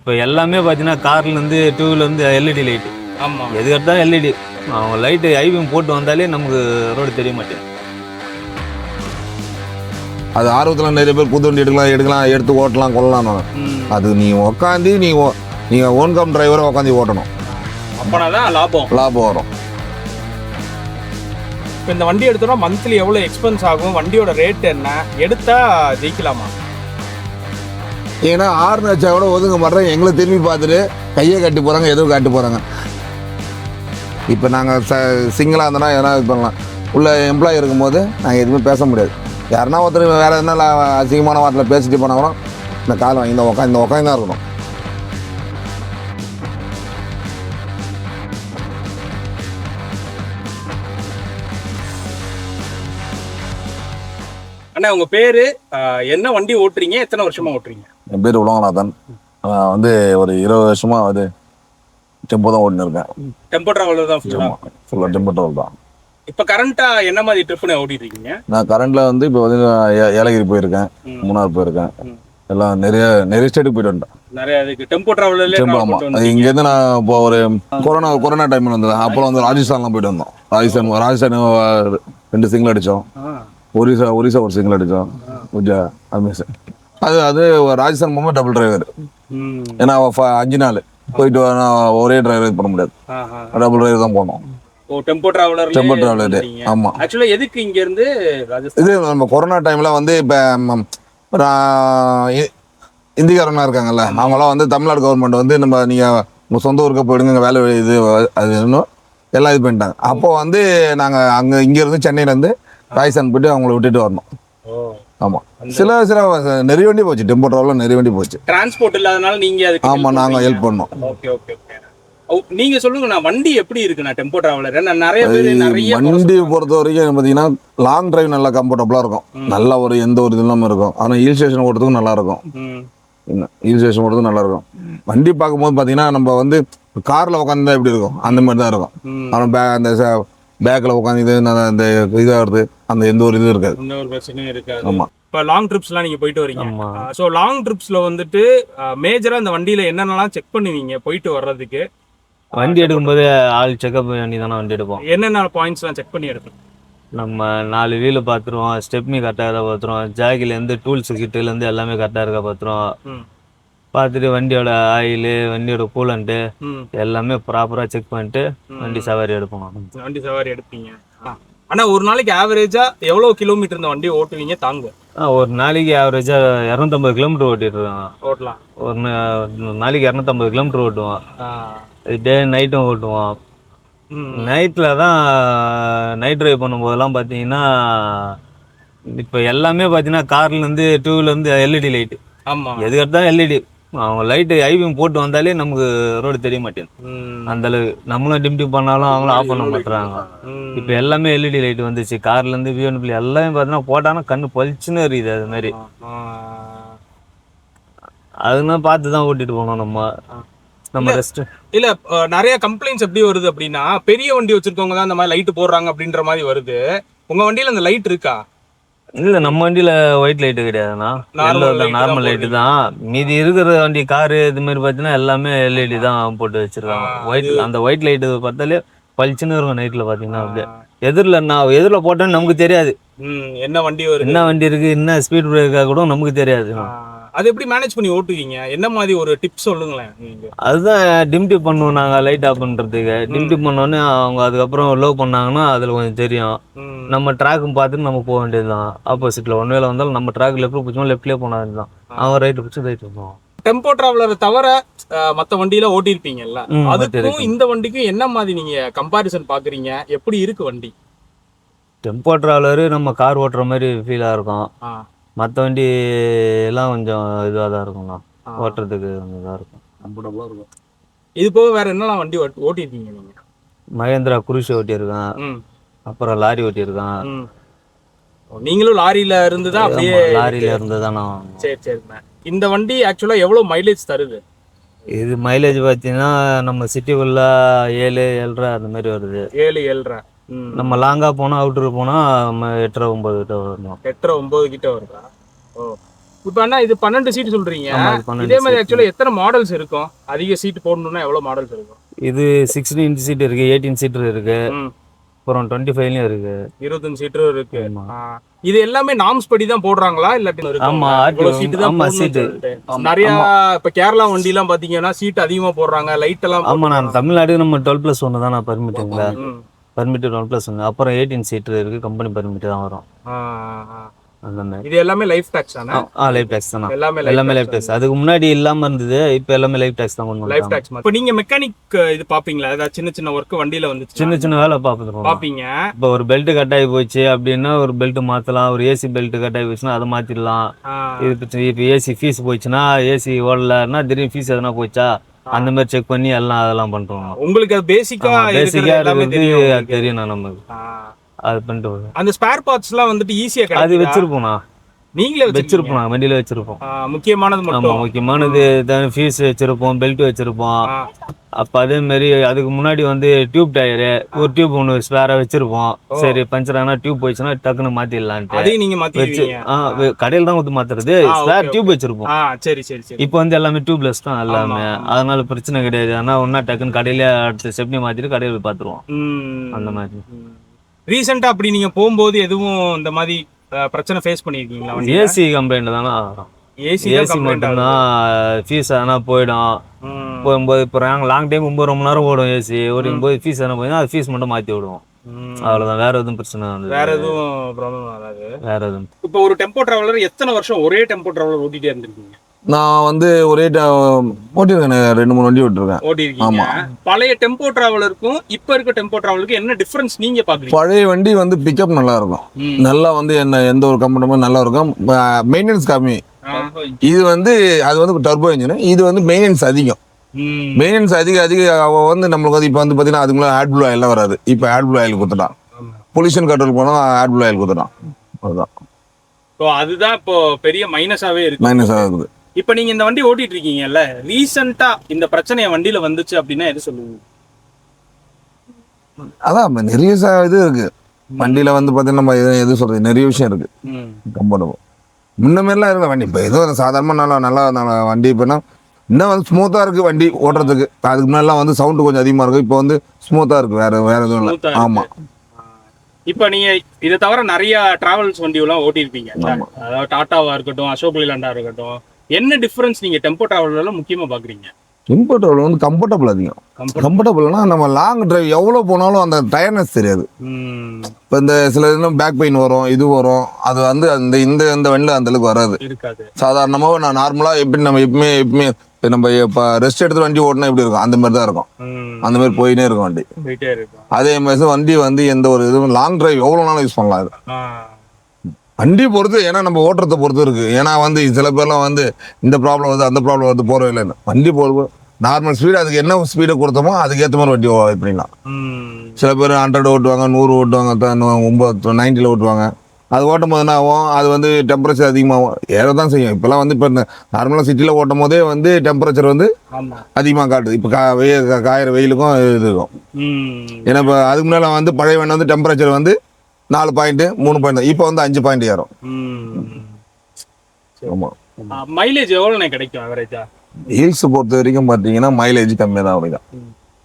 இப்போ எல்லாமே பார்த்தீங்கன்னா கார்லேருந்து டூ வீலர்லேருந்து எல்இடி லைட்டு. ஆமாம், எது எடுத்தாலும் எல்இடி. அவங்க லைட்டு ஐபிஎம் போட்டு வந்தாலே நமக்கு ரோடு தெரிய மாட்டேங்குது. அது ஆர்வத்தில் நிறைய பேர் புது வண்டி எடுக்கலாம் எடுத்து ஓட்டலாம் கொள்ளலாம். அது நீ உக்காந்து நீங்கள் ஓன் கம் டிரைவரை உட்காந்து ஓட்டணும். அப்போனா தான் லாபம் வரும். இப்போ இந்த வண்டி எடுத்தோம்னா மந்த்லி எவ்வளோ எக்ஸ்பென்ஸ் ஆகும், வண்டியோட ரேட் என்ன, எடுத்தா ஜெயிக்கலாமா? ஏன்னா ஆறுனு வச்சா கூட ஒதுங்க மாட்டேன், எங்களை திரும்பி பார்த்துட்டு கையை காட்டி போகிறாங்க, எதுவும் காட்டி போகிறாங்க. இப்போ நாங்கள் சிங்கிளாக இருந்தோன்னா எதனா இது பண்ணலாம். உள்ள எம்ப்ளாயி இருக்கும்போது நாங்கள் எதுவுமே பேச முடியாது. யாருன்னா ஒருத்தர் வேறு எதனா அசிங்கமான வார்த்தையில் பேசிட்டு போனால் கூட இந்த காலம் வாங்கி இந்த உட்காந்து தான் இருக்கணும். அண்ணா உங்கள் பேர், என்ன வண்டி ஓட்டுறீங்க, எத்தனை வருஷமாக ஓட்டுறீங்க? என் பேர் உலகநாதன். நான் வந்து ஒரு 20 வருஷமாக வந்து டெம்போ தான் ஓட்டின்னு இருக்கேன். டெம்போ டிராவலர் தான் ஃபுல்லாக டெம்போ டிராவல் தான். இப்போ கரண்ட்டாக என்ன மாதிரி ட்ரிப்புன்னு ஓட்டிட்டு இருக்கீங்க? நான் கரண்ட்டில் வந்து இப்போ வந்து ஏலகிரி போயிருக்கேன், மூணார் போயிருக்கேன், எல்லாம் நிறைய ஸ்டேட்டுக்கு போயிட்டு வந்துட்டேன். நிறைய அதுக்கு டெம்போ டிராவலர்லேயே. ஆமாம், இங்கேருந்து நான் இப்போ ஒரு கொரோனா டைமில் வந்தது. அப்புறம் வந்து ராஜஸ்தான்லாம் போயிட்டு வந்தோம். ராஜஸ்தான் 2 சிங்கிள் அடித்தோம். ஒரிசா ஒரு சிங்கிள் அடித்தோம். அது ராஜஸ்தான் போகும்போது டபுள் டிரைவர். ஏன்னா 5 நாள் போயிட்டு ஒரே டிரைவர் இது பண்ண முடியாது, டபுள் டிரைவர் தான் போனோம். Tempo traveller. ஆமாம். ஆக்சுவலாக எதுக்கு இங்கேருந்து ராஜஸ்தான்? இது நம்ம கொரோனா டைமில் வந்து இப்போ இந்திக்காரனா இருக்காங்கல்ல, அவங்களாம் வந்து தமிழ்நாடு கவர்மெண்ட் வந்து நீங்கள் உங்கள் சொந்த ஊருக்கு போயிடுங்க, வேலை இது அது இன்னும் எல்லாம் இது பண்ணிட்டாங்க. அப்போது வந்து நாங்கள் இங்கேருந்து சென்னையிலேருந்து ராஜஸ்தான் போயிட்டு அவங்கள விட்டுட்டு வரணும். ஆமாம், சில நிறைய வண்டி போச்சு, டெம்போ டிராவலில் நிறைய வண்டி போச்சு. டிரான்ஸ்போர்ட் இல்லாதனால நீங்கள் அதுக்கு? ஆமாம், நாங்கள் ஹெல்ப் பண்ணோம். ஓகே. நீங்க சொல்லுங்க, நான் வண்டி எப்படி இருக்குண்ணா டெம்போ டிராவலர்? நிறைய வண்டி பொறுத்த வரைக்கும் பார்த்தீங்கன்னா லாங் டிரைவ் நல்லா கம்ஃபர்டபுளாக இருக்கும், நல்லா ஒரு எந்த ஒரு இது இல்லாமல் இருக்கும். ஆனால் ஹில் ஸ்டேஷன் ஓட்டுறதுக்கும் நல்லா இருக்கும். ஹில் ஸ்டேஷன் ஓட்டுறதுக்கும் நல்லா இருக்கும். வண்டி பார்க்கும்போது பார்த்தீங்கன்னா நம்ம வந்து காரில் உட்காந்து எப்படி இருக்கும் அந்த மாதிரி தான் இருக்கும். ஆனால் அந்த பேக்கில் உட்காந்து அந்த இதாகிறது அந்த எந்த ஒரு இதுவும் இருக்காது. ஆமாம். இப்போ லாங் ட்ரிப்ஸ்லாம் நீங்கள் போயிட்டு வரீங்க. ஸோ லாங் ட்ரிப்ஸில் வந்துட்டு மேஜராக இந்த வண்டியில் என்னென்னலாம் செக் பண்ணுவீங்க போயிட்டு வர்றதுக்கு? வண்டி எடுக்கும்போது ஆள் செக்அப் பண்ணி தானே வண்டி எடுப்போம். என்னென்ன பாயிண்ட்ஸ்லாம் செக் பண்ணி எடுப்போம்? நம்ம 4 வீலு பார்த்துருவோம், ஸ்டெப்னி கரெக்டாக இருக்கா பார்த்துருவோம், ஜாக்கிலேருந்து டூல்ஸு கிட்டிலேருந்து எல்லாமே கரெக்டாக இருக்கா பார்த்துருவோம். பார்த்துட்டு வண்டியோட ஆயிலு, வண்டியோட கூலண்ட்டு எல்லாமே ப்ராப்பராக செக் பண்ணிட்டு வண்டி சவாரி எடுப்போம். வண்டி சவாரி எடுப்பீங்க. ஆனால் ஒரு நாளைக்கு ஆவரேஜாக எவ்வளோ கிலோமீட்டர் இந்த வண்டி ஓட்டுவீங்க தாங்க? ஒரு நாளைக்கு ஆவரேஜாக 250 கிலோமீட்டர் ஓட்டலாம். ஒரு நாளைக்கு 250 கிலோமீட்டர் ஓட்டுவோம். டே நைட்டும் ஓட்டுவோம். நைட்டில் தான் நைட் ட்ரைவ் பண்ணும்போதெல்லாம் பார்த்தீங்கன்னா இப்போ எல்லாமே பார்த்தீங்கன்னா கார்லேருந்து டூ வீலர்லேருந்து எல்இடி லைட்டு. ஆமாம், எது எடுத்தாலும் எல்இடி. அவங்க லைட்டு ஐபிஎம் போட்டு வந்தாலே நமக்கு ரோடு தெரிய மாட்டேங்குது. அந்த அளவு நம்மளும் டிம் பண்ணாலும் அவங்களும் ஆஃப் பண்ண மாட்டுறாங்க. இப்போ எல்லாமே எல்இடி லைட் வந்துச்சு. கார்லேருந்து பிஎன்பிள் எல்லாமே பார்த்தீங்கன்னா போட்டாங்கன்னா கண்ணு பளிச்சுன்னு இருக்குது. அது மாதிரி அதுனா பார்த்து தான் ஓட்டிட்டு போகணும் நம்ம ரெஸ்ட். இல்ல நிறைய கம்ப்ளைண்ட்ஸ் எப்படி வருது அப்படின்னா, பெரிய வண்டி வச்சிருக்கவங்க தான் இந்த மாதிரி லைட் போடுறாங்க அப்படின்ற மாதிரி வருது. உங்க வண்டியில அந்த லைட் இருக்கா? இல்ல, நம்ம வண்டியில ஒயிட் லைட்டு கிடையாதுண்ணா, நார்மல் லைட்டு தான். மீதி இருக்கிற வண்டி காரு இது மாதிரி பார்த்தீங்கன்னா எல்லாமே எல்இடி தான் போட்டு வச்சிருக்காங்க. அந்த ஒயிட் லைட்டு பார்த்தாலே பளிச்சுன்னு இருக்கும் நைட்ல பார்த்தீங்கன்னா. அப்படியே எதிரில் போட்டோன்னு நமக்கு தெரியாது என்ன வண்டி இருக்கு, என்ன ஸ்பீட் பிரேக்கா கூட நமக்கு தெரியாது. அது எப்படி மேனேஜ் பண்ணி ஓட்டுவீங்க? என்ன மாதிரி ஒரு டிப்ஸ் சொல்லுங்களேன். அதுதான் டிம்டி பண்ணுவோம் நாங்கள் லைட் ஆஃப் பண்ணுறதுக்கு. டிம்டி பண்ணோன்னே அவங்க அதுக்கப்புறம் லோ பண்ணாங்கன்னா அதில் கொஞ்சம் தெரியும். நம்ம ட்ராக்கும் பார்த்துட்டு நம்ம போக வேண்டியது தான். ஆப்போசிட்டில் ஒன் வேலை வந்தாலும் நம்ம ட்ராக் லெஃப்ட் பிடிச்சோம், லெஃப்ட்லேயே போன தான் அவன் ரைட்டு பிடிச்சி ரைட் போவோம். டெம்போ டிராவலரை தவிர மற்ற வண்டியில ஓட்டிருப்பீங்கல்ல, அதுக்கும் இந்த வண்டிக்கும் என்ன மாதிரி நீங்க கம்பாரிசன் பாக்குறீங்க? எப்படி இருக்கு வண்டி? டெம்போ டிராவலரு நம்ம கார் ஓட்டுற மாதிரி ஃபீலாக இருக்கும். மற்ற வண்டி எல்லாம் கொஞ்சம் இதுவாக தான் இருக்கும்ண்ணா, ஓட்டுறதுக்கு கொஞ்சம் இதாக இருக்கும், கம்ஃபர்டபுளாக இருக்கும். இது போக வேற என்னெல்லாம் வண்டி ஓட்டிருக்கீங்க நீங்க? மகேந்திரா குருஷ் ஓட்டியிருக்கேன், அப்புறம் லாரி ஓட்டியிருக்கேன். நீங்களும் லாரியில இருந்து தான்? அப்படியே லாரியில இருந்து தானே. சரிண்ணா. இந்த வண்டி ஆக்சுவலா எவ்வளவு மைலேஜ் தருது? இது மைலேஜ் பார்த்தீங்கன்னா நம்ம சிட்டிக்குள்ள 7-7.5 அந்த மாதிரி வருது. 7-7.5. நம்ம லாங்கா போனா அவுட்டர் போனா 8-9 கிட்ட வரும். 8-9 கிட்ட வருதா? ஓ, இப்போ அண்ணா இது 12 சீட் சொல்றீங்க. ஆமா, இது 12 இதே மாதிரி seat. ஆக்சுவலா எத்தனை மாடல்ஸ் இருக்கும்? அதிக சீட் போடணும்னா எவ்வளவு மாடல்ஸ் இருக்கும்? இது 16 சீட் இருக்கு, 18 சீட்டர் இருக்கு, ம். அப்புறம் 25லயும் இருக்கு. 25 சீட்டரும் இருக்கு. ஆமா. இது எல்லாமே நார்ம்ஸ் படி தான் போடுறாங்களா இல்லாட்டி ஆமா, இவ்வளவு சீட் தான் ஆமா, போடணும்னு சீட்டு. சொல்லிட்டு. நிறைய இப்ப கேரளா வண்டி எல்லாம் பாத்தீங்கன்னா சீட் அதிகமா போடுறாங்க, லைட் எல்லாம் ஆமா, நான் தமிழ்நாடு நம்ம 12+1 தான் நான் பர்மிட்டுங்களா, ம். பர்மிட் 12+1, அப்புறம் 18 சீட்டர் இருக்கு, கம்பெனி பர்மிட் தான் வரும். ஆ, ஆ. அந்த மாதிரி. இது எல்லாமே லைஃப் டாக்ஸ் தானே? லைஃப் டேக்ஸ் தானா, எல்லாமே எல்லாமே லைஃப் டேக்ஸ். அதுக்கு முன்னாடி இல்லாம இருந்தது, இப்போ எல்லாமே லைஃப் டேக்ஸ் தான் கொண்டு லைஃப் வந்தாங்க. டாக்ஸ். இப்போ நீங்க மெக்கானிக் இது பாப்பீங்களா? ஏதாவது சின்ன சின்ன ஒர்க் வண்டியில வந்து சின்ன சின்ன வேலை பார்த்துருவோம். பாப்பீங்க. இப்போ ஒரு பெல்ட் கட் ஆகி போச்சு அப்படின்னா ஒரு பெல்ட் மாற்றலாம், ஒரு ஏசி பெல்ட் கட் ஆகி போச்சுன்னா அதை மாற்றிடலாம். இப்போ ஏசி ஃபீஸ் போச்சுன்னா, ஏசி ஓடலன்னா திடீர்னு ஃபீஸ் எதனா போச்சா அந்த மாதிரி செக் பண்ணி எல்லாம் அதெல்லாம் பண்ணுறோம். உங்களுக்கு அது பேசிக்கா தெரியும் நான் நமக்கு அது பண்ணிட்டு வருவேன். அந்த ஸ்பேர் பார்ட்ஸ்லாம் வந்துட்டு ஈஸியா அது கிடைக்குது. வச்சிருப்போம்ண்ணா, நீங்களே வச்சிருப்போம், வண்டியில வச்சிருப்போம். முக்கியமானது ஆமா, மட்டும். முக்கியமானது ஃபீஸ் வச்சிருப்போம், பெல்ட் வச்சிருப்போம். அப்ப அதே மாதிரி அதுக்கு முன்னாடி வந்து டியூப் டயரு ஒரு டியூப் ஒன்று ஸ்பேரா வச்சிருப்போம். சரி பஞ்சர் ஆனா டியூப் போயிடுச்சுன்னா டக்குன்னு மாத்திடலான்ட்டு அதையும் நீங்க வச்சு மாத்திடுவீங்க. கடையில் தான் ஊத்து மாத்துறது, ஸ்பேர் டியூப் வச்சிருப்போம். சரி சரி சரி. இப்போ வந்து எல்லாமே டியூப்லெஸ் தான் எல்லாமே, அதனால பிரச்சனை கிடையாது. ஆனா ஒன்னா டக்குன்னு கடையில அடுத்த ஸ்டெப்னி மாத்திட்டு கடையில போய் பாத்துருவோம். அந்த மாதிரி. ரீசெண்டா அப்படி நீங்க போகும்போது எதுவும் இந்த மாதிரி பிரச்சனை ஃபேஸ் பண்ணிருக்கீங்களா? ஏசி கம்ப்ளைண்ட் தானே, ஏசி மட்டும்தான் ஃபீஸ் எதனா போயிடும். போகும்போது இப்போ லாங் டைம் ரொம்ப நேரம் ஓடும் ஏசி ஓடும் போது ஃபீஸ் எதனா போயிடும், அது ஃபீஸ் மட்டும் மாற்றி விடுவோம். அவ்வளோதான், வேற எதுவும் பிரச்சனை வந்து வேற எதுவும் ப்ராப்ளம் வராது. வேற எதுவும். இப்போ ஒரு டெம்போ டிராவலர் எத்தனை வருஷம் ஒரே டெம்போ டிராவலர் ஓட்டிட்டே இருந்திருக்கீங்க? நான் வந்து ஒரே ஓட்டிருக்கேன், 2-3 வண்டி ஓட்டிருக்கேன். ஓட்டிருக்கீங்க. பழைய டெம்போ டிராவலருக்கும் இப்ப இருக்க டெம்போ டிராவலருக்கும் என்ன டிஃபரன்ஸ் நீங்க பாக்குறீங்க? பழைய வண்டி வந்து பிக்கப் நல்லா இருக்கும், நல்லா வந்து எந்த ஒரு கம்ஃபர்டபுளும் நல்லா இருக்கும், மெயின்டெனன்ஸ் கம்மி. இது வந்து அது வந்து டர்போ இன்ஜின், இது வந்து மெயின்டெனன்ஸ் அதிகம். மெயின்டெனன்ஸ் அதிக வந்து நம்மளுக்கு வந்து இப்போ வந்து பார்த்தீங்கன்னா அதுக்கு முன்னாடி ஆட் ப்ளூ ஆயில் வராது, இப்போ ஆட் ப்ளூ ஆயில் கொடுத்துட்டான். பொல்யூஷன் கண்ட்ரோல் போனால் ஆட் ப்ளூ ஆயில் கொடுத்துட்டான். அதுதான் அதுதான் இப்போ பெரிய மைனஸாவே இருக்கு. மைனஸாக இருக்குது. இப்போ நீங்க இந்த வண்டி ஓட்டிட்டு இருக்கீங்கல்ல, ரீசெண்டா இந்த பிரச்சனை வண்டியில வந்துச்சு அப்படின்னா எது சொல்லுவீங்க? அதான் நிறைய இது இருக்கு வண்டியில வந்து பார்த்தீங்கன்னா, நம்ம எது சொல்றது, நிறைய விஷயம் இருக்கு. கம்ஃபர்டபுள் முன்னமேலாம் இருக்க வண்டி இப்போ ஏதோ சாதாரணமாக நல்லா வண்டி இப்போனா இன்னும் வந்து ஸ்மூத்தாக இருக்குது வண்டி ஓட்டுறதுக்கு. அதுக்கு முன்னாடிலாம் வந்து சவுண்டு கொஞ்சம் அதிகமாக இருக்குது, இப்போ வந்து ஸ்மூத்தாக இருக்குது, வேற எதுவும் இல்லை. ஆமாம். இப்போ நீங்க இதை தவிர நிறைய டிராவல்ஸ் வண்டியெல்லாம் ஓட்டியிருப்பீங்க, அதாவது டாட்டாவா இருக்கட்டும், அசோக் லேலண்டா இருக்கட்டும். என்ன டிஃபரன்ஸ் நீங்க டெம்போ டிராவலர்ல முக்கியமா பாக்குறீங்க? டெம்போ டிராவல் வந்து கம்ஃபர்டபுள் அதிகம். கம்ஃபர்டபுள்னா நம்ம லாங் டிரைவ் எவ்வளோ போனாலும் அந்த டயர்னஸ் தெரியாது. இப்போ இந்த சில இதுலாம் பேக் பெயின் வரும், இது வரும், அது வந்து அந்த இந்த வண்டியில் அந்த அளவுக்கு வராது. சாதாரணமாக நான் நார்மலாக எப்படி நம்ம எப்பவுமே நம்ம இப்போ ரெஸ்ட் எடுத்து வண்டி ஓட்டினா எப்படி இருக்கும் அந்த மாதிரி தான் இருக்கும். அந்த மாதிரி போயினே இருக்கும் வண்டி. அதே மாதிரி வண்டி வந்து எந்த ஒரு இதுவும் லாங் டிரைவ் எவ்வளோ நாளும் யூஸ் பண்ணலாம். இது வண்டி பொறுத்து, ஏன்னா நம்ம ஓட்டுறதை பொறுத்து இருக்கு. ஏன்னா வந்து சில பேர்லாம் வந்து இந்த ப்ராப்ளம் வருது அந்த ப்ராப்ளம் வருது போகிறவே இல்லைன்னு. வண்டி போகிறது நார்மல் ஸ்பீடு, அதுக்கு என்ன ஸ்பீடை கொடுத்தோமோ அதுக்கேற்ற மாதிரி வண்டி இது பண்ணிடலாம். சில பேர் 100 ஓட்டுவாங்க, 100 ஓட்டுவாங்க, 90 ஓட்டுவாங்க. அது ஓட்டும் போது என்ன ஆகும், அது வந்து டெம்பரேச்சர் அதிகமாகும், ஏற தான் செய்யும். இப்போலாம் வந்து இப்போ நார்மலாக சிட்டியில் ஓட்டும் போதே வந்து டெம்பரேச்சர் வந்து அதிகமாக காட்டுது. இப்போ காயிற வெயிலுக்கும் இது இருக்கும். ஏன்னா இப்போ அதுக்கு முன்னால் வந்து பழைய வண்டி வந்து டெம்பரேச்சர் வந்து 4 பாயிண்ட் 3 பாயிண்ட், இப்போ வந்து 5 பாயிண்ட் ஏறும். ஆமாம். மைலேஜ் எவ்வளோ கிடைக்கும் ஆவரேஜா? ஹில்ஸ் பொறுத்த வரைக்கும் பார்த்தீங்கன்னா மைலேஜ் கம்மியாக தான் அப்படிதான்.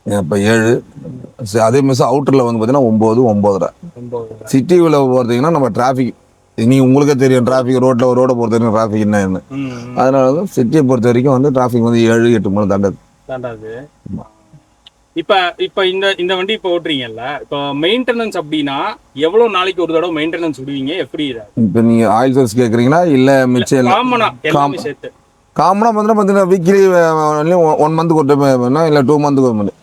இப்போ 7, அதே மாதிரி அவுட்டரில் வந்து பார்த்தீங்கன்னா 9, 9.5. சிட்டியில் பார்த்தீங்கன்னா நம்ம டிராஃபிக், நீங்கள் உங்களுக்கே தெரியும் டிராஃபிக், ரோட்டை பொறுத்த வரைக்கும் டிராஃபிக் என்னன்னு. அதனால வந்து சிட்டியை பொறுத்த வரைக்கும் வந்து டிராஃபிக் வந்து 7-8 மணி தாண்டாது. இப்போ இந்த வண்டி இப்போ ஓட்டுறீங்கல்ல, இப்போ மெயின்டெனன்ஸ் அப்படின்னா எவ்வளோ நாளைக்கு ஒரு தடவை மெயின்டெனன்ஸ் விடுவீங்க? எப்படி? இப்போ நீங்கள் ஆயில் சர்வீஸ் கேட்குறீங்களா இல்லை மிச்சம் காமனாக பார்த்தீங்கன்னா வீக்லி 1 மந்த்துக்கு ஒரு டைம் இல்லை 2 மந்த்துக்கு ஒரு மந்த்.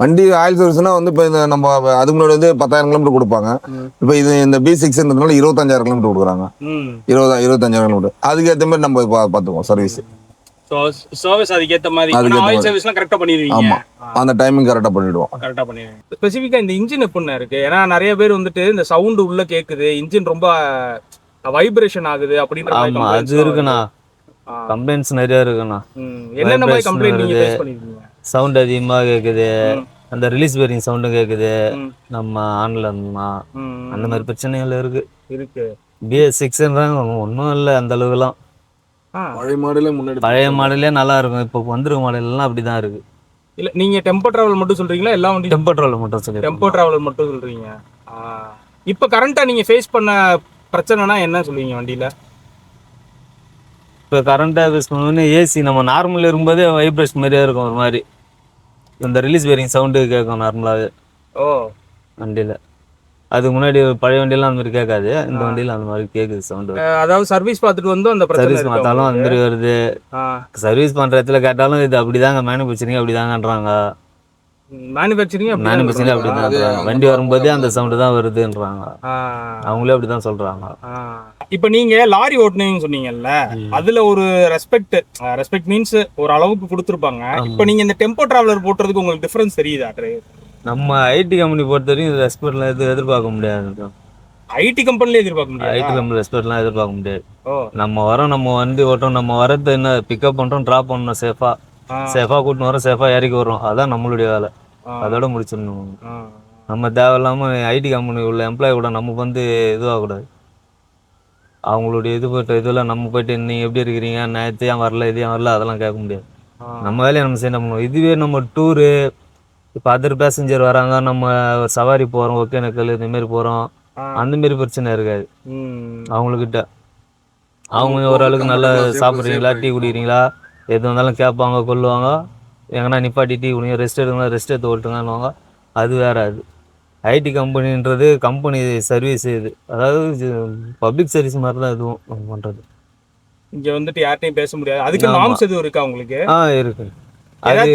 வண்டி ஆயில் சர்வீஸ்னா வந்து இப்போ இந்த நம்ம அதுக்கு முன்னாடி வந்து 10,000 கிலோமீட்டர் கொடுப்பாங்க. இப்போ இது இந்த B6ன்றதுனால 25,000 கிலோமீட்டர் கொடுக்குறாங்க. 25,000 கிலோமீட்டர் அதுக்கேற்ற மாதிரி நம்ம பார்த்துக்குவோம் சர்வீஸ். சர்வீஸ் அதுக்கேற்ற மாதிரி ஆயில் சர்வீஸ்லாம் கரெக்டாக பண்ணிடுவீங்க. ஆமாம், அந்த டைமிங் கரெக்டாக பண்ணிடுவோம். ஸ்பெசிஃபிக்காக இந்த இன்ஜின் எப்படின்னா இருக்கு? ஏன்னா நிறைய பேர் வந்துட்டு இந்த சவுண்டு உள்ள கேட்குது, இன்ஜின் ரொம்ப வைப்ரேஷன் ஆகுது அப்படின்ற மாதிரி அது இருக்குண்ணா. கம்ப்ளைண்ட்ஸ் நிறைய இருக்குண்ணா. என்னென்ன மாதிரி கம்ப்ளைண்ட் நீங்க ஃபேஸ் பண்ணிருக்கீங்க? சவுண்ட் அதிகமா கேக்குது, அந்த ரிலீஸ் பேரிங் சவுண்டும் கேக்குது நம்ம ஆன்ல இருந்தா, அந்த மாதிரி பிரச்சனைகள் இருக்கு. BS6ன்றாங்க, ஒன்றும் இல்லை அந்த அளவுக்குலாம். பழைய மாடலே முன்னாடி பழைய மாடலே நல்லா இருக்கும். இப்போ வந்துருக்க மாடல் எல்லாம் அப்படிதான் இருக்கு. இல்ல நீங்க டெம்போ டிராவல் மட்டும் சொல்றீங்களா எல்லா வண்டி டெம்போ ட்ராவல் மட்டும் சொல்லி டெம்போ டிராவலர் மட்டும் சொல்றீங்க? இப்போ கரண்டா நீங்க ஃபேஸ் பண்ண பிரச்சனைனா என்ன சொல்லுவீங்க வண்டியில? இப்போ கரண்ட்டாக யூஸ் பண்ணோன்னே ஏசி நம்ம நார்மல் இருக்கும்போதே வைப்ரேஷன் மாதிரியே இருக்கும் ஒரு மாதிரி. இந்த ரிலீஸ் பேரிங் சவுண்டு கேட்கும் நார்மலாகவே ஓ வண்டியில். அதுக்கு முன்னாடி பழைய வண்டியெல்லாம் அந்த மாதிரி கேட்காது. இந்த வண்டியில் அந்த மாதிரி கேட்குது சவுண்டு. அதாவது சர்வீஸ் பார்த்துட்டு வந்து அந்த பிரச்சனை சர்வீஸ் பார்த்தாலும் அந்த மாதிரி வருது. சர்வீஸ் பண்ணுற இடத்துல கேட்டாலும் இது அப்படிதாங்க மேனுஃபேக்சரிங் அப்படிதாங்கன்றாங்க. மேனுஃபேக்சரிங் மேனுஃபேக்சரிங் அப்படிதான். வண்டி வரும்போதே அந்த சவுண்டு தான் வருதுன்றாங்க. அவங்களே அப்படிதான் சொல்றாங்க. இப்போ நீங்க லாரி ஓட்டுனீங்கன்னு சொன்னீங்கல்ல, அதுல ஒரு ரெஸ்பெக்ட் மீன்ஸ் ஒரு அளவுக்கு கொடுத்துருப்பாங்க. இப்போ நீங்க இந்த டெம்போ டிராவலர் போட்டுறதுக்கு உங்களுக்கு டிஃபரன்ஸ் தெரியுதா? நம்ம ஐடி கம்பெனி பொறுத்த வரைக்கும் ரெஸ்பெக்ட்லாம் எதிர்பார்க்க முடியாது. ஐடி கம்பெனில எதிர்பார்க்க முடியாது. ஐடி கம்பெனி ரெஸ்பெக்ட்லாம் எதிர்பார்க்க முடியாது. ஓ நம்ம வரோம், நம்ம வண்டி ஓட்டுறோம், நம்ம வரது என்ன பிக்கப் பண்றோம், டிராப் பண்ணணும், சேஃபா கூட்டின்னு வரோம், சேஃபா இறக்கி வரோம். அதான் நம்மளுடைய வேலை. அதோட முடிச்சிடணும். நம்ம தேவையில்லாம ஐடி கம்பெனி உள்ள எம்ப்ளாயி கூட நமக்கு வந்து இதுவாகக்கூடாது. அவங்களுடைய இதெல்லாம் நம்ம போயிட்டு நீங்கள் எப்படி இருக்கிறீங்க, நேற்று ஏன் வரல, இது ஏன் வரல, அதெல்லாம் கேட்க முடியாது. நம்ம வேலையை நம்ம செய்ய பண்ணணும். இதுவே நம்ம டூரு, இப்போ அதர் பேசஞ்சர் வராங்க, நம்ம சவாரி போகிறோம், ஒகேனக்கல் இதுமாரி போகிறோம், அந்தமாரி பிரச்சனை இருக்காது அவங்கக்கிட்ட. அவங்க ஓரளவுக்கு நல்லா சாப்பிட்றீங்களா, டீ குடிக்கிறீங்களா, எது வந்தாலும் கேட்பாங்க, கொல்லுவாங்க. எங்கன்னா நிப்பாட்டி டீ குடிங்க, ரெஸ்ட் எடுங்க, ரெஸ்ட் எடுத்து ஓட்டுங்கன்னுவாங்க. அது வேற. அது ஐடி கம்பெனின்றது கம்பெனி சர்வீஸ். இது அதாவது பப்ளிக் சர்வீஸ் மாதிரி தான் இதுவும் பண்ணுறது. இங்கே வந்துட்டு யார்ட்டையும் பேச முடியாது. அதுக்கு நார்ம்ஸ் எதுவும் இருக்கா உங்களுக்கு? இருக்கு. அது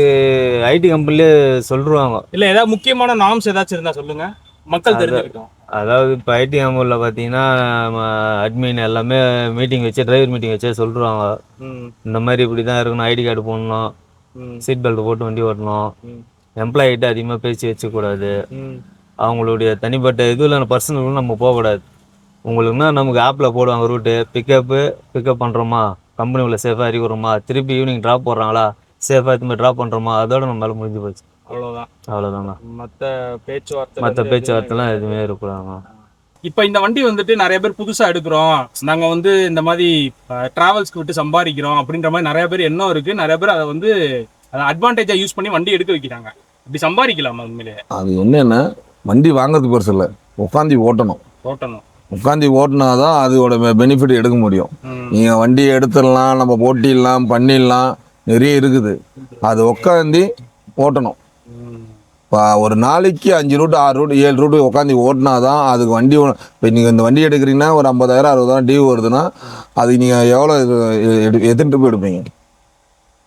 ஐடி கம்பெனிலே சொல்லுவாங்க. இல்லை ஏதாவது முக்கியமான நார்ம்ஸ் ஏதாச்சும் இருந்தால் சொல்லுங்க, மக்கள் தெரிஞ்சுக்கிட்டோம். அதாவது இப்போ ஐடி கம்பெனியில் பார்த்தீங்கன்னா அட்மின் எல்லாமே மீட்டிங் வச்சு, டிரைவர் மீட்டிங் வச்சே சொல்லிடுவாங்க. இந்த மாதிரி இப்படி தான் இருக்கணும், ஐடி கார்டு போடணும், சீட் பெல்ட் போட்டு வண்டி ஓட்டணும், எம்ப்ளாயிட்ட அதிகமாக பேசி வச்சுக்கூடாது, அவங்களுடைய தனிப்பட்ட இதில் பர்சனல் நம்ம போகக்கூடாது. உங்களுக்குன்னா நமக்கு ஆப்பில் போடுவாங்க ரூட்டு, பிக்கப் பண்ணுறோமா, கம்பெனி உள்ள சேஃபாக இறக்கிறோமா, திருப்பி ஈவினிங் ட்ராப் போடுறாங்களா, சேஃபாக இதுமாதிரி ட்ராப் பண்ணுறோமா, அதோட நம்ம மேலே முடிஞ்சு போச்சு. அவ்வளோதாங்க. மற்ற பேச்சுவார்த்தைலாம் எதுவுமே இருக்கக்கூடாங்க. இப்போ இந்த வண்டி வந்துட்டு நிறைய பேர் புதுசாக எடுக்கிறோம், நாங்கள் வந்து இந்த மாதிரி ட்ராவல்ஸ்க்கு விட்டு சம்பாதிக்கிறோம் அப்படின்ற மாதிரி நிறைய பேர் எண்ணம் இருக்குது. நிறைய பேர் அதை வந்து அட்வான்டேஜாக யூஸ் பண்ணி வண்டி எடுக்க வைக்கிறாங்க. இப்படி சம்பாதிக்கலாமா உண்மையிலே? அது என்னன்னா, வண்டி வாங்குறது பெருசு இல்லை, உட்காந்து ஓட்டணும். உட்காந்து ஓட்டினாதான் அதோட பெனிஃபிட் எடுக்க முடியும். நீங்கள் வண்டியை எடுத்துடலாம், நம்ம போட்டிடலாம், பண்ணிடலாம், நிறைய இருக்குது. அது உட்காந்து ஓட்டணும். இப்போ ஒரு நாளைக்கு 5 ரூட்டு 6 ரூட்டு 7 ரூட்டு உட்காந்து ஓட்டினா தான் அதுக்கு வண்டி. இப்போ நீங்கள் இந்த வண்டி எடுக்கிறீங்கன்னா ஒரு 50,000 60,000 டியூ வருதுன்னா அதுக்கு நீங்கள் எவ்வளோ எத்தனை ட்ரிப்பு எடுப்பீங்க?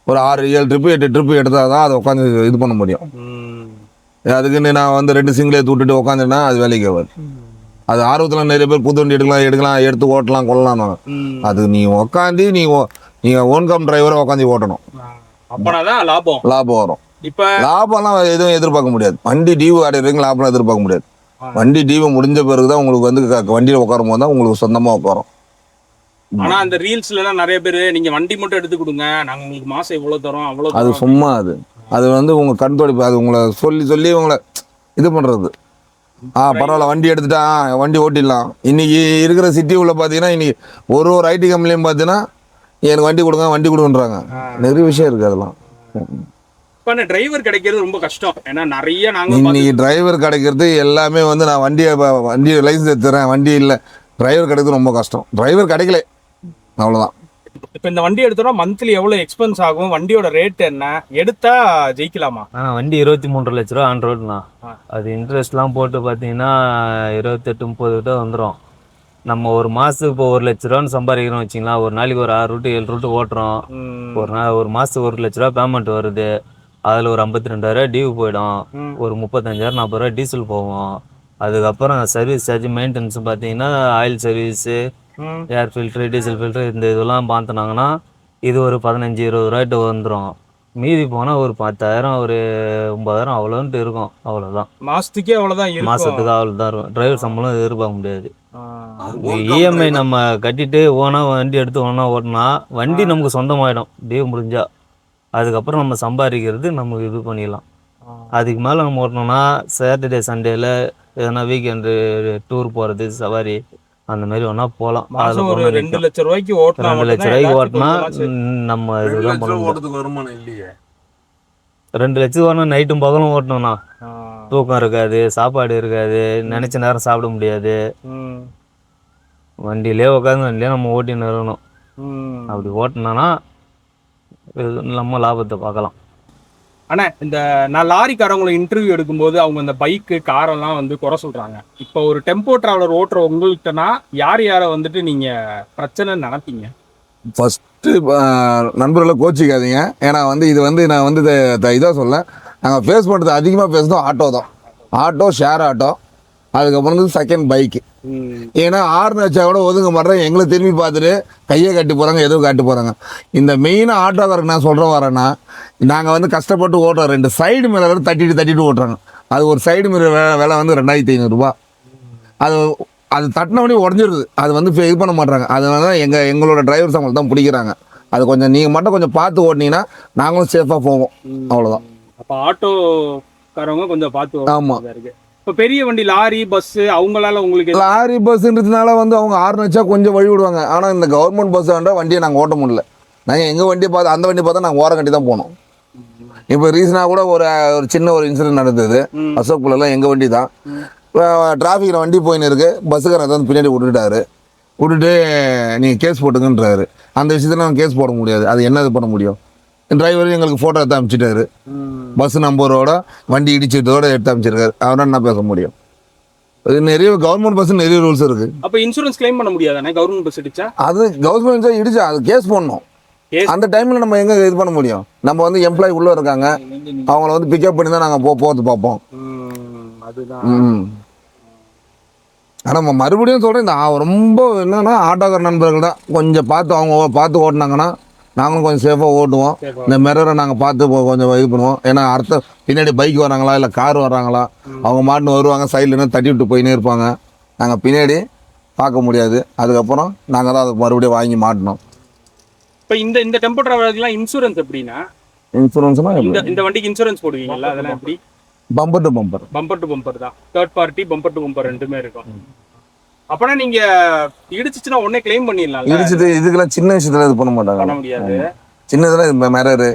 ஒரு 6 7 ட்ரிப்பு 8 ட்ரிப்பு எடுத்தால் தான் அதை உட்காந்து இது பண்ண முடியும். அதுக்குன்னு நான் வந்து 2 சிங்கிளே தூட்டுட்டு உட்காந்துன்னா அது வேலைக்கு ஆகாது. அது ஆர்வத்தில் நிறைய பேர் புது வண்டி எடுக்கலாம், எடுத்து ஓட்டலாம், கொள்ளலாம். அது நீங்கள் உட்காந்து நீங்கள் ஓன்கம் டிரைவரை உட்காந்து ஓட்டணும். அப்போதான் லாபம் வரும். இப்போ லாபம்லாம் எதுவும் எதிர்பார்க்க முடியாது. வண்டி டியூ அடையிறதுக்கு லாபம்லாம் எதிர்பார்க்க முடியாது. வண்டி டியூ முடிஞ்ச பிறகு தான் உங்களுக்கு வந்து வண்டியில் உட்காரும் போது தான் உங்களுக்கு சொந்தமாக உட்காரும். ஆனா அந்த ரீல்ஸ்ல எல்லாம் நிறைய பேர் நீங்க வண்டி மட்டும் எடுத்து கொடுங்க, நாங்க உங்களுக்கு மாசம் இவ்வளவு தரோம் அவ்வளவு. அது சும்மா அது வந்து உங்க கண் துடைப்பு. அது உங்களை சொல்லி உங்களை இது பண்றது. பரவாயில்ல, வண்டி எடுத்துட்டா வண்டி ஓட்டிடலாம். இன்னைக்கு இருக்கிற சிட்டி உள்ள பாத்தீங்கன்னா இன்னைக்கு ஒரு ஐடி கம்பெனிலையும் பாத்தீங்கன்னா எனக்கு வண்டி கொடுங்கன்றாங்க. நிறைய விஷயம் இருக்கு. அதெல்லாம் இப்போ டிரைவர் கிடைக்கிறது ரொம்ப கஷ்டம். ஏன்னா நிறைய இன்னைக்கு டிரைவர் கிடைக்கிறது எல்லாமே வந்து நான் வண்டி லைசன்ஸ் எடுத்துறேன், வண்டி இல்லை, டிரைவர் கிடைக்கிறது ரொம்ப கஷ்டம். டிரைவர் கிடைக்கல, அவ்வளோதான். இப்போ இந்த வண்டி எடுத்தோம்னா மந்த்லி எவ்வளோ எக்ஸ்பென்ஸ் ஆகும், வண்டியோட ரேட் என்ன, எடுத்தா ஜெயிக்கலாமா? வண்டி 23 லட்ச ரூபா ஆன் ரோடுண்ணா. அது இன்ட்ரெஸ்ட்லாம் போட்டு பார்த்தீங்கன்னா 28-30 கிட்ட வந்துடும். நம்ம ஒரு மாதத்துக்கு இப்போ 1 லட்ச ரூபான்னு சம்பாதிக்கிறோம் வச்சிங்களா. ஒரு நாளைக்கு ஒரு 6 ரூட்டு 7 ரூட்டு ஓட்டுறோம். ஒரு மாதத்துக்கு 1 லட்ச ரூபா பேமெண்ட் வருது. அதில் ஒரு 52,000 டியூ போயிடும். ஒரு 35,000-40 ரூபா டீசல் போகும். அதுக்கப்புறம் சர்வீஸ் சார்ஜ், மெயின்டெனன்ஸ் பார்த்தீங்கன்னா ஆயில் சர்வீஸு, ஏர் ஃபில்ட்ரு, டீசல் ஃபில்ட்ரு, இந்த இதெல்லாம் பார்த்துனாங்கன்னா இது ஒரு 15-20 ரூபாய்ட்டு வந்துடும். மீதி போனால் ஒரு 10,000 ஒரு 9,000 அவ்வளோன்ட்டு இருக்கும். அவ்வளோதான். மாதத்துக்கே அவ்வளோதான், மாதத்துக்கு அவ்வளோதான் இருக்கும். டிரைவர் சம்பளம் எதிர்பார்க்க முடியாது. இஎம்ஐ நம்ம கட்டிட்டு வண்டி எடுத்து ஓட்டினா வண்டி நமக்கு சொந்தமாயிடும் டியூ முடிஞ்சா. அதுக்கப்புறம் நம்ம சம்பாதிக்கிறது நமக்கு இது பண்ணிடலாம். அதுக்கு மேலே நம்ம ஓட்டணும்னா சாட்டர்டே சண்டேல எதனா வீக்கெண்டு டூர் போகிறது, சவாரி அந்த மாதிரி வேணா போகலாம். மாசம் ஒரு 2 லட்சம் ரூபாய்க்கு ஓட்டலாம். 2 லட்ச ரூபாய்க்கு ஓட்டினா நம்ம இதுதான் பண்ண முடியும். ஓட்டத்துக்கு வருமானம் இல்லையே. 2 லட்சம் ஓட்டணும், நைட்டும் பகலும் ஓட்டணும்ண்ணா. தூக்கம் இருக்காது, சாப்பாடு இருக்காது, நினைச்ச நேரம் சாப்பிட முடியாது. வண்டியிலே உட்காந்து வண்டியிலே நம்ம ஓட்டின்னு இருக்கணும். அப்படி ஓட்டினோன்னா நம்ம லாபத்தை பார்க்கலாம். ஆனா இந்த நான் லாரிக்காரவங்களை இன்டர்வியூ எடுக்கும்போது அவங்க இந்த பைக்கு காரெல்லாம் வந்து குறை சொல்றாங்க. இப்போ ஒரு டெம்போ டிராவலர் ஓட்டுற உங்கள்கிட்டனா யாரை வந்துட்டு நீங்க பிரச்சனை நினைப்பீங்க? ஃபஸ்ட்டு நண்பர்களை கோச்சிக்காதீங்க. ஏன்னா வந்து இது வந்து நான் வந்து இதாக சொல்ல, நாங்கள் ஃபேஸ் பண்ணுறது அதிகமாக பேசுகிறோம் ஆட்டோ தான். ஆட்டோ, ஷேர் ஆட்டோ, அதுக்கப்புறம் வந்து செகண்ட் பைக்கு. ஏன்னா ஆறுனு வச்சா கூட ஒதுங்க மாட்டேன், எங்களை திரும்பி பார்த்துட்டு கையை கட்டி போகிறாங்க, எதுவும் காட்டி போகிறாங்க. இந்த மெயினாக ஆட்டோக்காரருக்கு நான் சொல்கிற வரேன்னா, நாங்கள் வந்து கஷ்டப்பட்டு ஓட்டுறோம். 2 சைடு மிரர் தட்டிட்டு ஓட்டுறாங்க. அது ஒரு சைடு மிரர் விலை வந்து 2500 ரூபா. அது தட்டினபடி உடஞ்சிருது. அது வந்து இது பண்ண மாட்டாங்க. அதனால தான் எங்களோட டிரைவர்ஸ் அவங்களுக்கு தான் பிடிக்கிறாங்க. அது கொஞ்சம் நீங்கள் மட்டும் கொஞ்சம் பார்த்து ஓட்டினீங்கன்னா நாங்களும் சேஃபாக போவோம். அவ்வளோதான். அப்போ ஆட்டோக்காரவங்க கொஞ்சம் பார்த்து. ஆமாம். இப்போ பெரிய வண்டி லாரி பஸ் அவங்களால உங்களுக்கு லாரி பஸ்ன்றதுனால வந்து அவங்க ஆறுனு வச்சா கொஞ்சம் வழி விடுவாங்க. ஆனால் இந்த கவர்மெண்ட் பஸ் வேண்டாம் வண்டியை நாங்கள் ஓட்ட முடியல. நாங்கள் எங்கள் வண்டியை பார்த்து அந்த வண்டியை பார்த்தா நாங்கள் ஓரம் கட்டி தான் போனோம். இப்போ ரீசனாக கூட ஒரு சின்ன ஒரு இன்சிடென்ட் நடந்தது. அசோக்குள்ளெல்லாம் எங்கள் வண்டி தான். டிராஃபிக்கில் வண்டி போயின்னு இருக்குது. பஸ்ஸுக்காரர் வந்து பின்னாடி விட்டுட்டு நீங்கள் கேஸ் போட்டுங்கன்றாரு. அந்த விஷயத்தில் நாங்கள் கேஸ் போட முடியாது. அது என்ன இது பண்ண முடியும்? டிரைவர் எங்களுக்கு ஃபோட்டோ எடுத்து அனுப்பிச்சிட்டாரு. பஸ் நம்பரோட வண்டி இடிச்சிட்டதோட எடுத்து அனுப்பிச்சிருக்காரு. அவரால் என்ன பேச முடியும்? அது நிறைய கவர்மெண்ட் பஸ் நிறைய ரூல்ஸ் இருக்கு. அப்போ இன்சூரன்ஸ் கிளைம் பண்ண முடியாதானே கவர்மெண்ட் பஸ் இடிச்சா? அது கவர்மெண்ட் இடிச்சா அது கேஸ் போடணும். அந்த டைமில் நம்ம எங்கே இது பண்ண முடியும்? நம்ம வந்து எம்ப்ளாயி உள்ளே இருக்காங்க, அவங்கள வந்து பிக்கப் பண்ணி தான் நாங்கள் போகிறது பார்ப்போம். ஆனால் நம்ம மறுபடியும் சொல்கிறேன், இந்த ரொம்ப என்னன்னா ஆட்டோக்கார நண்பர்கள் தான் கொஞ்சம் பார்த்து அவங்க பார்த்து ஓட்டினாங்கன்னா நாங்களும் கொஞ்சம் சேஃபாக ஓட்டுவோம். இந்த மிரரை நாங்கள் பார்த்து கொஞ்சம் இது பண்ணுவோம். ஏன்னா பின்னாடி பைக் வராங்களா இல்லை கார் வராங்களா, அவங்க மாட்டுன்னு வருவாங்க, சைட்லேருந்து தட்டி விட்டு போயின்னே இருப்பாங்க. நாங்கள் பின்னாடி பார்க்க முடியாது. அதுக்கப்புறம் நாங்கள் தான் அதை மறுபடியும் வாங்கி மாட்டணும். இப்போ இந்த டெம்போ டிராவலர்லாம் இன்சூரன்ஸ் எப்படின்னா? இன்சூரன்ஸ்னா இந்த வண்டிக்கு இன்சூரன்ஸ் போடுவீங்களா? அதெல்லாம் எப்படி? Bumper to bumper. Bumper to bumper தான். Third party bumper to bumper ரெண்டுமே இருக்கும். அப்பனா நீங்க இடிச்சிச்சுனா உடனே கிளைம் பண்ணிடலாம். இடிச்சிட்டு இதுக்கெல்லாம் சின்ன விஷயத்துல இது பண்ண மாட்டாங்க. பண்ண முடியாது. சின்னதுல மிரரு,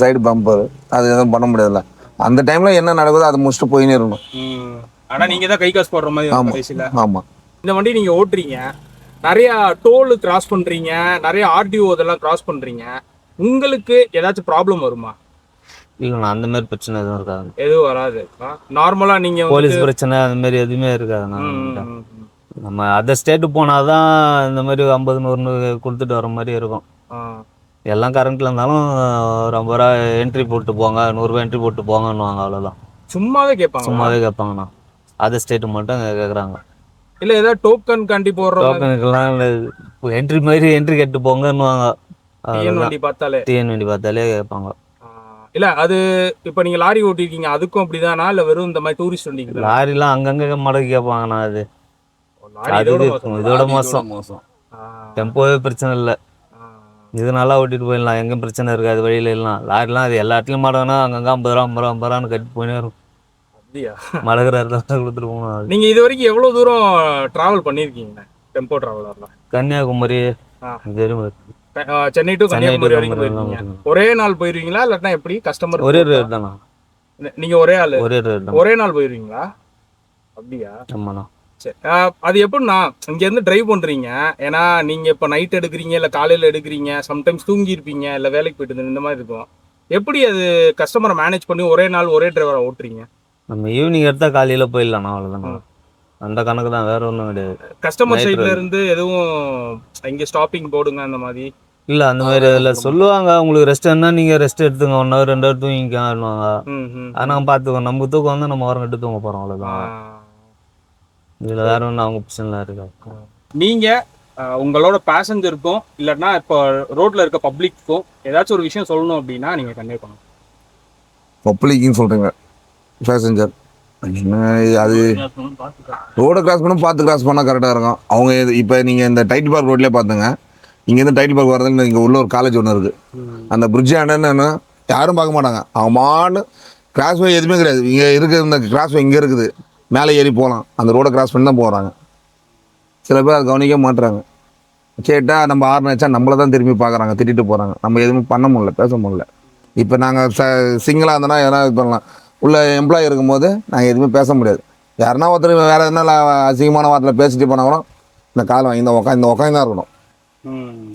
சைடு பம்பர், அது எதுவும் பண்ண முடியாதுல்ல. அந்த டைம்ல என்ன நடக்குதோ அதை முடிச்சுட்டு போயினே இருக்கணும். ஆனா நீங்க தான் கை காசு போடுற மாதிரி கடைசியில. ஆமா. இந்த வண்டி நீங்க ஓட்டுறீங்க, நிறைய டோல் கிராஸ் பண்றீங்க, நிறைய ஆர்டிஓ இதெல்லாம் கிராஸ் பண்றீங்க. உங்களுக்கு ஏதாச்சும் ப்ராப்ளம் வருமா? இல்லைண்ணா, அந்த மாதிரி பிரச்சனை எதுவும் இருக்காது. எதுவும் வராது. நார்மலா நீங்க போலீஸ் பிரச்சனை அந்த மாதிரி எதுவுமே இருக்காதுண்ணா. நம்ம அதர் ஸ்டேட்டு போனாதான் இந்த மாதிரி 50 100 கொடுத்துட்டு வர மாதிரி இருக்கும். எல்லாம் கரண்ட்ல இருந்தாலும் ஒரு 50 ரூபா என்ட்ரி போட்டு போங்க, 100 ரூபா என்ட்ரி போட்டு போங்கன்னுவாங்க. அவ்வளோதான். சும்மாவே கேட்பாங்கண்ணா. அதர் ஸ்டேட்டு மட்டும் கேட்குறாங்க. இல்லை ஏதாவது டோக்கன் காண்டி போடுறோம். டோக்கனுக்கெல்லாம் என்ட்ரி மாதிரி என்ட்ரி கேட்டு போங்கன்னுவாங்க. வண்டி பார்த்தாலே வண்டி பார்த்தாலே கேட்பாங்க. இல்ல அது இப்ப நீங்க லாரி ஓட்டிருக்கீங்க, அதுக்கும் அப்படிதானா? இல்ல வெறும் இந்த மாதிரி டூரிஸ்ட் வண்டிக்கு? லாரிலாம் அங்கங்க மடக்கி கேட்பாங்கண்ணா. இதோட மோசம். டெம்போவே பிரச்சனை இல்லை, இது நல்லா ஓட்டிட்டு போயிடலாம், எங்க பிரச்சனை இருக்காது வழியில எல்லாம். லாரிலாம் அது எல்லா இடத்துலயும் மாடனா அங்கங்க 50 ரூபா 50 ரூபான்னு கட்டி போயினே இருக்கும். மடகுற இடத்துல கொடுத்துட்டு போகணும். நீங்க இது வரைக்கும் எவ்வளவு தூரம் டிராவல் பண்ணிருக்கீங்க டெம்போ டிராவலர்ல? கன்னியாகுமரி, சென்னை டு கன்னியாகுமரி வரைக்கும் போயிருக்கீங்க. ஒரே நாள் போயிருவீங்களா இல்லாட்டா எப்படி? கஸ்டமர் ஒரே ரேட் தானா? நீங்க ஒரே ஆளு ஒரே நாள் போயிருவீங்களா? அப்படியா? ஆமாண்ணா. சரி, அது எப்படின்னா இங்க இருந்து டிரைவ் பண்றீங்க, ஏன்னா நீங்க இப்ப நைட் எடுக்கிறீங்க இல்ல காலையில எடுக்கிறீங்க, சம்டைம்ஸ் தூங்கி இருப்பீங்க இல்ல வேலைக்கு போயிட்டு இந்த மாதிரி இருக்கும். எப்படி அது கஸ்டமரை மேனேஜ் பண்ணி ஒரே நாள் ஒரே டிரைவரை ஓட்டுறீங்க? நம்ம ஈவினிங் எடுத்தா காலையில போயிடலாம், அவ்வளவுதான். அந்த கணக்கு தான், வேற ஒன்றும் கிடையாது. கஸ்டமர் சைட்ல இருந்து எதுவும் இங்க ஸ்டாப்பிங் போடுங்க அந்த மாதிரி இல்ல? அந்த மாதிரி அதில் சொல்லுவாங்க, உங்களுக்கு ரெஸ்ட் இருந்தா நீங்க ரெஸ்ட் எடுத்துங்க, 1 hour 2 hour தூங்கிக்காங்க. அதை நம்ம பார்த்துக்கோம். நம்ம தூக்கம் வந்து நம்ம ஓரம் கட்டு தூங்க போறோம், அவ்வளவுதான். இதுல வேற ஒன்றும் அவங்க பிரச்சனை இருக்கா? நீங்க உங்களோட பேசஞ்சருக்கும் இல்லைன்னா இப்போ ரோட்ல இருக்க பப்ளிக்கும் ஏதாச்சும் ஒரு விஷயம் சொல்லணும் அப்படின்னா நீங்க கன்வே பண்ணுங்க. பப்ளிக்னு சொல்றீங்க, பேசஞ்சர் அது ரோடை கிராஸ் பண்ண பார்த்து கிராஸ் பண்ணால் கரெக்டாக இருக்கும். அவங்க இப்போ நீங்கள் இந்த டைட்டில் பார்க் ரோட்லேயே பார்த்துங்க, இங்கேருந்து டைட்டில் பார்க் வரதுன்னு இங்கே உள்ள ஒரு காலேஜ் ஒன்று இருக்குது. அந்த பிரிட்ஜ் ஆண்டன்னு யாரும் பார்க்க மாட்டாங்க. அவங்க மாடு கிராஸ் வே எதுவுமே கிடையாது. இங்கே இருக்குது, இந்த கிராஸ் வே இங்கே இருக்குது, மேலே ஏறி போகலாம். அந்த ரோடை கிராஸ் பண்ணி தான் போகிறாங்க. சில பேர் அதை கவனிக்க மாட்டுறாங்க. கேட்டால் நம்ம ஆர்னு வச்சா நம்மளை தான் திரும்பி பார்க்குறாங்க, திட்டிட்டு போகிறாங்க. நம்ம எதுவுமே பண்ண முடியல, பேச முடியல. இப்போ நாங்கள் சிங்கிளாக இருந்தோன்னா எதனா இது பண்ணலாம். உள்ள எம்ப்ளாயி இருக்கும்போது நாங்கள் எதுவுமே பேச முடியாது. யாருன்னா ஒருத்தர் வேறு எதனா அசிங்கமான வார்த்தையில் பேசிட்டு போனால் கூட இந்த காலம் வாங்கி இந்த உட்காந்து தான் இருக்கணும்.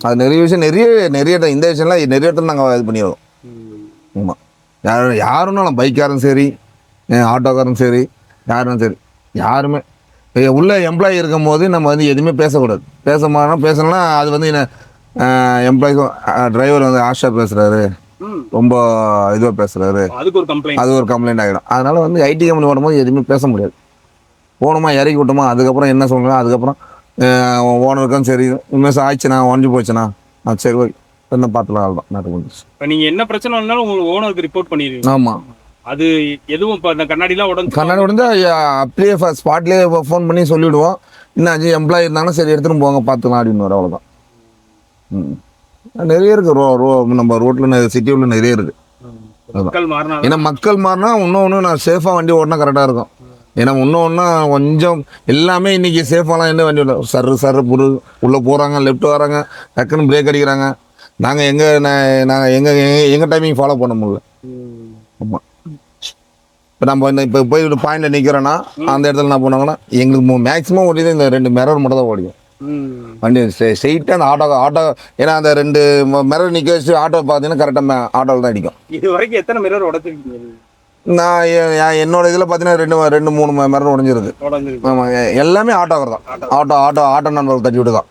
அது நிறைய விஷயம் நிறைய இந்த விஷயம்லாம் நிறைய இடத்துல நாங்கள் இது பண்ணிடுவோம். ஆமாம், யாருன்னாலும் பைக்காரும் சரி, ஆட்டோக்காரும் சரி, யாரும் சரி, யாருமே உள்ள எம்ப்ளாயி இருக்கும் போது நம்ம வந்து எதுவுமே பேசக்கூடாது. பேசணும்னா அது வந்து என்ன எம்ப்ளாய்க்கும் டிரைவர் வந்து ஆஷா பேசுகிறாரு, ரொம்ப இதுவாக பேசுகிறாரு, அது ஒரு கம்ப்ளைண்ட் ஆகிடும். அதனால் வந்து ஐடி கம்பெனி ஓடும்போது எதுவுமே பேச முடியாது. போகணுமா, இறக்கி விட்டோமா, அதுக்கப்புறம் என்ன சொல்லணும், அதுக்கப்புறம் ஓனருக்கும் சரி உண்மையாக ஆயிடுச்சுண்ணா, உடஞ்சி போச்சுண்ணா, சரி ஓகே என்ன பார்த்துலாம் தான் நாட்டு முடிச்சு. இப்போ நீங்கள் என்ன பிரச்சனை இருந்தாலும் உங்களுக்கு ஓனருக்கு ரிப்போர்ட் பண்ணிடுவீங்க. ஆமாம், அது எதுவும் இப்போ அந்த கண்ணாடிலாம் உடஞ்சா அப்படியே ஸ்பாட்லேயே ஃபோன் பண்ணி சொல்லிவிடுவோம். என்னாச்சு எம்ப்ளாயி இருந்தாங்கன்னா சரி எடுத்துகிட்டு போங்க பார்த்துக்கலாம் அப்படின்னு வர, அவ்வளோதான். நிறைய இருக்குது நம்ம ரோட்டில் சிட்டியில் நிறைய இருக்குது. ஏன்னா மக்கள் மாறினா இன்னொன்று நான் சேஃபாக வண்டி ஓட்டினா கரெக்டாக இருக்கும். ஏன்னா இன்னொன்னா கொஞ்சம் எல்லாமே இன்றைக்கி சேஃபாலாம் என்ன வண்டி இல்லை, சர்ரு புரு உள்ளே போகிறாங்க, லெஃப்ட் வராங்க, டக்குன்னு பிரேக் அடிக்கிறாங்க. நாங்கள் எங்கள் டைமிங் ஃபாலோ பண்ண முடியல. ஆமாம், இப்போ நம்ம இப்போ போய் ஒரு பாயிண்டில் நிற்கிறோன்னா அந்த இடத்துல என்ன பண்ணுவாங்கன்னா எங்களுக்கு மேக்ஸிமம் ஓடிது இந்த 2 மிரர் மட்டும் தான் ஓடிக்கும். வண்டி ஸ்ட்ரெயிட்டாக அந்த ஆட்டோ ஏன்னா அந்த 2 மிரர் நிற்க வச்சு ஆட்டோ பார்த்தீங்கன்னா கரெக்டாக ஆட்டோவில் தான் அடிக்கும். இது வரைக்கும் எத்தனை மிரர் உடச்சிருக்கீங்க? நான் என்னோட இதில் பார்த்தீங்கன்னா 2-3 மிரர் உடஞ்சிருக்கு. ஆமாம், எல்லாமே ஆட்டோவர் தான். ஆட்டோ நண்பர்கள் தட்டி விட்டு தான்.